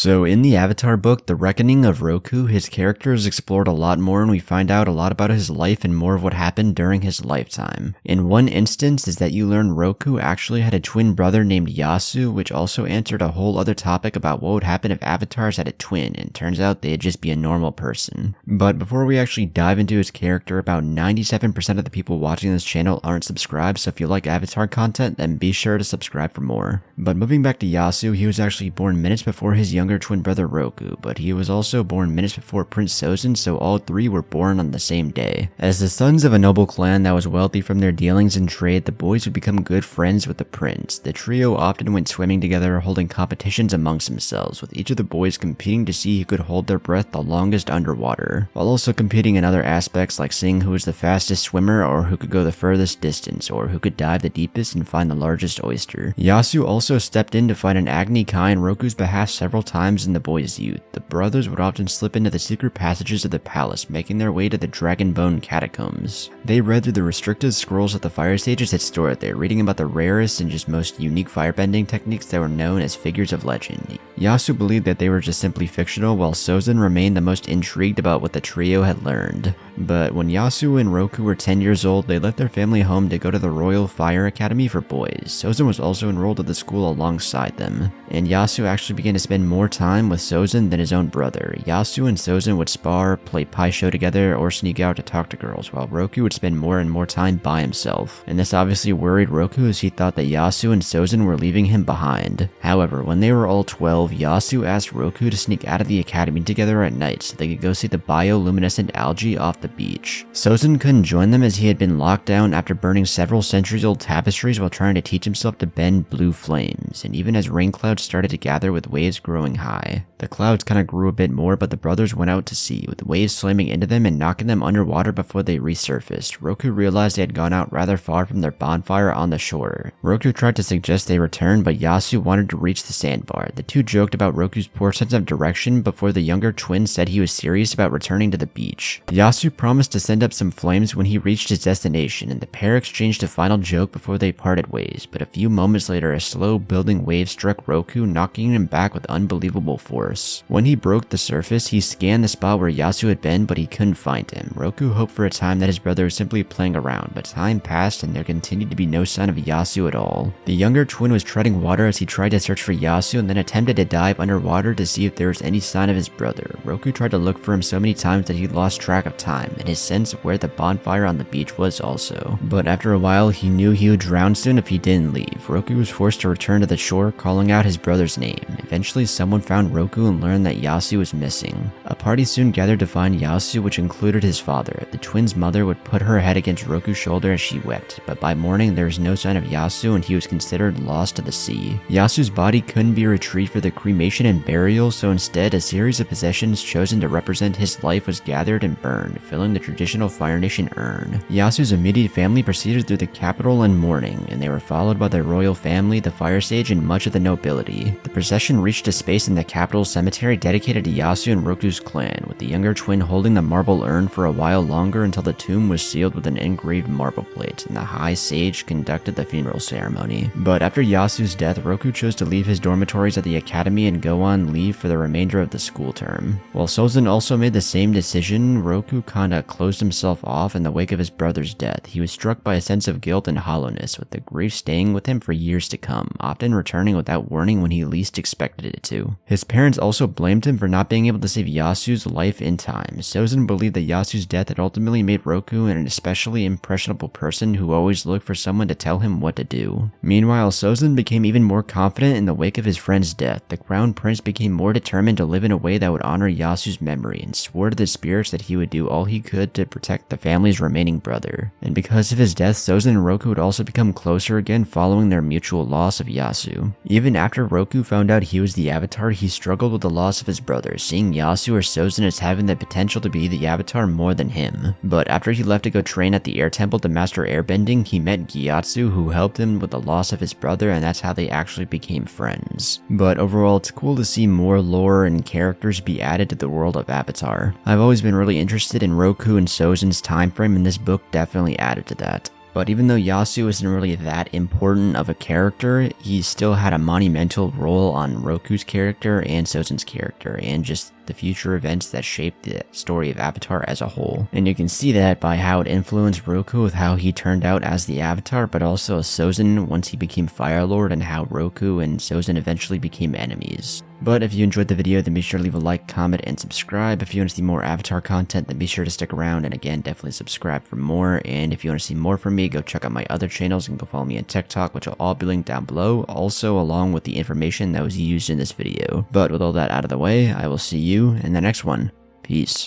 So in the Avatar book, The Reckoning of Roku, his character is explored a lot more and we find out a lot about his life and more of what happened during his lifetime. In one instance is that you learn Roku actually had a twin brother named Yasu, which also answered a whole other topic about what would happen if avatars had a twin, and turns out they'd just be a normal person. But before we actually dive into his character, about 97% of the people watching this channel aren't subscribed, so if you like Avatar content, then be sure to subscribe for more. But moving back to Yasu, he was actually born minutes before his younger twin brother Roku, but he was also born minutes before Prince Sozin, so all three were born on the same day. As the sons of a noble clan that was wealthy from their dealings in trade, the boys would become good friends with the prince. The trio often went swimming together, holding competitions amongst themselves, with each of the boys competing to see who could hold their breath the longest underwater, while also competing in other aspects like seeing who was the fastest swimmer, or who could go the furthest distance, or who could dive the deepest and find the largest oyster. Yasu also stepped in to fight an Agni Kai in Roku's behalf several times in the boys' youth. The brothers would often slip into the secret passages of the palace, making their way to the Dragonbone catacombs. They read through the restricted scrolls that the fire sages had stored there, reading about the rarest and just most unique firebending techniques that were known as figures of legend. Yasu believed that they were just simply fictional, while Sozin remained the most intrigued about what the trio had learned. But when Yasu and Roku were 10 years old, they left their family home to go to the Royal Fire Academy for boys. Sozin was also enrolled at the school alongside them, and Yasu actually began to spend more time with Sozin than his own brother. Yasu and Sozin would spar, play pai sho together, or sneak out to talk to girls, while Roku would spend more and more time by himself. And this obviously worried Roku, as he thought that Yasu and Sozin were leaving him behind. However, when they were all 12, Yasu asked Roku to sneak out of the academy together at night so they could go see the bioluminescent algae off the beach. Sozin couldn't join them as he had been locked down after burning several centuries-old tapestries while trying to teach himself to bend blue flames, and even as rain clouds started to gather with waves growing high. The clouds kinda grew a bit more, but the brothers went out to sea, with waves slamming into them and knocking them underwater before they resurfaced. Roku realized they had gone out rather far from their bonfire on the shore. Roku tried to suggest they return, but Yasu wanted to reach the sandbar. The two joked about Roku's poor sense of direction before the younger twin said he was serious about returning to the beach. Yasu promised to send up some flames when he reached his destination, and the pair exchanged a final joke before they parted ways, but a few moments later a slow building wave struck Roku, knocking him back with unbelievable force. When he broke the surface, he scanned the spot where Yasu had been, but he couldn't find him. Roku hoped for a time that his brother was simply playing around, but time passed and there continued to be no sign of Yasu at all. The younger twin was treading water as he tried to search for Yasu and then attempted to dive underwater to see if there was any sign of his brother. Roku tried to look for him so many times that he lost track of time and his sense of where the bonfire on the beach was also. But after a while, he knew he would drown soon if he didn't leave. Roku was forced to return to the shore, calling out his brother's name. Eventually, someone found Roku and learned that Yasu was missing. A party soon gathered to find Yasu, which included his father. The twins' mother would put her head against Roku's shoulder as she wept, but by morning there was no sign of Yasu and he was considered lost to the sea. Yasu's body couldn't be retrieved for the cremation and burial, so instead a series of possessions chosen to represent his life was gathered and burned, filling the traditional Fire Nation urn. Yasu's immediate family proceeded through the capital in mourning, and they were followed by the royal family, the fire sage, and much of the nobility. The procession reached a space in the capital cemetery dedicated to Yasu and Roku's clan, with the younger twin holding the marble urn for a while longer until the tomb was sealed with an engraved marble plate, and the high sage conducted the funeral ceremony. But after Yasu's death, Roku chose to leave his dormitories at the academy and go on leave for the remainder of the school term. While Sozin also made the same decision, Roku kinda closed himself off in the wake of his brother's death. He was struck by a sense of guilt and hollowness, with the grief staying with him for years to come, often returning without warning when he least expected it to. His parents also blamed him for not being able to save Yasu's life in time. Sozin believed that Yasu's death had ultimately made Roku an especially impressionable person who always looked for someone to tell him what to do. Meanwhile, Sozin became even more confident in the wake of his friend's death. The Crown Prince became more determined to live in a way that would honor Yasu's memory and swore to the spirits that he would do all he could to protect the family's remaining brother. And because of his death, Sozin and Roku would also become closer again following their mutual loss of Yasu. Even after Roku found out he was the Avatar, he struggled with the loss of his brother, seeing Yasu or Sozin as having the potential to be the Avatar more than him. But after he left to go train at the Air Temple to master airbending, he met Gyatso, who helped him with the loss of his brother, and that's how they actually became friends. But overall, it's cool to see more lore and characters be added to the world of Avatar. I've always been really interested in Roku and Sozin's time frame, and this book definitely added to that. But even though Yasu isn't really that important of a character, he still had a monumental role on Roku's character and Sozin's character, and just the future events that shaped the story of Avatar as a whole. And you can see that by how it influenced Roku with how he turned out as the Avatar, but also as Sozin once he became Fire Lord, and how Roku and Sozin eventually became enemies. But if you enjoyed the video, then be sure to leave a like, comment, and subscribe. If you want to see more Avatar content, then be sure to stick around, and again, definitely subscribe for more. And if you want to see more from me, go check out my other channels and go follow me on TikTok, which will all be linked down below, also along with the information that was used in this video. But with all that out of the way, I will see you in the next one. Peace.